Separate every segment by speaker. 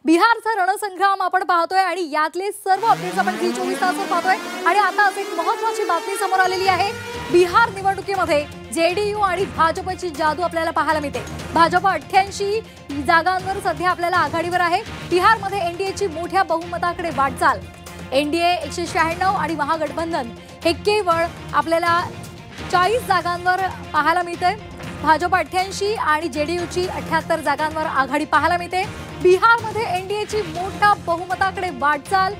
Speaker 1: बिहारचा रणसंग्राम आपण पाहतोय आणि यातले सर्व अपडेट्स आपण झी24 तासवर पाहतोय। आणि आता अशी एक महत्त्वाची बातमी समोर आलेली आहे। बिहार निवडणुकीमध्ये जेडीयू आणि भाजपची जादू आपल्याला पाहायला मिळते। भाजप 88 जागांवर सध्या आपल्याला आघाडीवर आहे। बिहारमध्ये एनडीएची मोठ्या बहुमताकडे वाटचाल। एनडीए 196 आणि महागठबंधन हे केवळ आपल्याला 40 जागांवर पाहायला मिळते। भाजप 88 आणि जेडीयूची 78 जागांवर आघाडी पाहायला मिळते। बिहारमध्ये एनडीएची मोठ्या बहुमताकडे वाटचाल।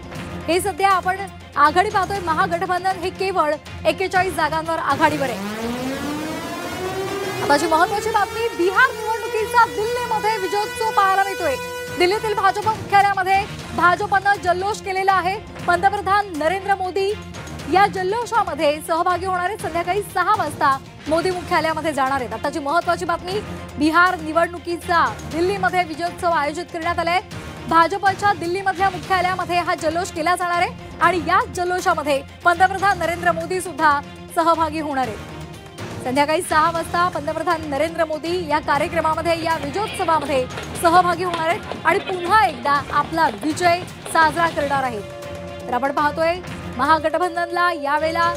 Speaker 1: हे सध्या आपण आघाडी पाहतोय। महागठबंधन हे केवळ 41 जागांवर आघाडीवर आहे। आताची महत्त्वाची बातमी, बिहार निवडणुकीचा दिल्लीमध्ये विजयोत्सव पाहायला मिळतोय। दिल्लीतील भाजप मुख्यालयामध्ये भाजपनं जल्लोष केलेला आहे। पंतप्रधान नरेंद्र मोदी या जल्लोषामध्ये सहभागी होणार आहेत। संध्याकाळी 6 वाजता मोदी मुख्यालयामध्ये जाणार आहेत। आताची महत्त्वाची बातमी, बिहार निवडणुकीचा दिल्लीमध्ये विजयोत्सव आयोजित करण्यात आलाय। भाजपच्या दिल्लीमधल्या मुख्यालयामध्ये हा जल्लोष केला जाणार आहे आणि या जल्लोषामध्ये पंतप्रधान नरेंद्र मोदी सुद्धा सहभागी होणार आहेत। संध्याकाळी 6 वाजता पंतप्रधान नरेंद्र मोदी या कार्यक्रमामध्ये, या विजयोत्सवामध्ये सहभागी होणार आहेत आणि पुन्हा एकदा आपला विजय साजरा करणार आहेत। तर आपण पाहतोय महागठबंधनला यावेळेला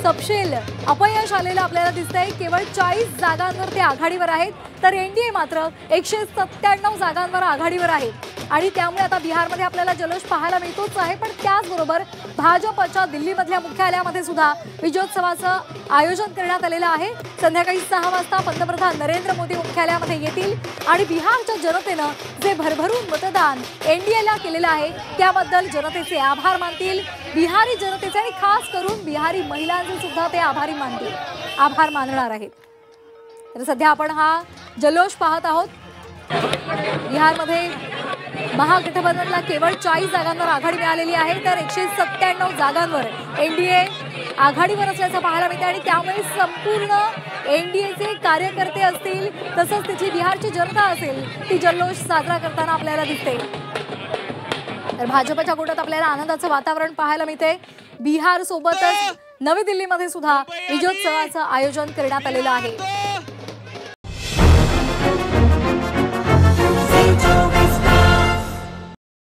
Speaker 1: तपशील अपयश आलेलं आपल्याला दिसतंय। केवळ 40 जागांवर ते आघाडीवर आहेत, तर एनडीए मात्र 197 जागांवर आघाडीवर आहे। आणि त्यामुळे आता बिहारमध्ये आपल्याला जल्लोष पाहायला मिळतोच आहे, पण त्याचबरोबर भाजपच्या दिल्लीमधल्या मुख्यालयामध्ये सुद्धा विजयोत्सवाचं आयोजन करण्यात आलेलं आहे। संध्याकाळी 6 वाजता पंतप्रधान नरेंद्र मोदी मुख्यालयामध्ये येतील आणि बिहारच्या जनतेनं जे भरभरून मतदान एनडीएला केलेलं आहे त्याबद्दल जनतेचे आभार मानतील। बिहारी जनतेचे आणि खास करून बिहारी महिलांचे सुद्धा ते आभार मानणार आहेत। तर सध्या आपण हा जल्लोष पाहत आहोत। बिहारमध्ये महागठबंधनला केवळ 40 जागांवर आघाडी मिळालेली आहे, तर 197 जागांवर एनडीए आघाडीवर असल्याचं पाहायला मिळते। आणि त्यामुळे संपूर्ण एनडीएचे कार्यकर्ते असतील, तसंच तिची बिहारची जनता असेल, ती जल्लोष साजरा करताना आपल्याला दिसते। तर भाजपच्या गोटात आपल्याला आनंदाचं वातावरण पाहायला मिळते। बिहार सोबतच नवी दिल्लीमध्ये सुद्धा विजयोत्सवाचं आयोजन करण्यात आलेलं आहे।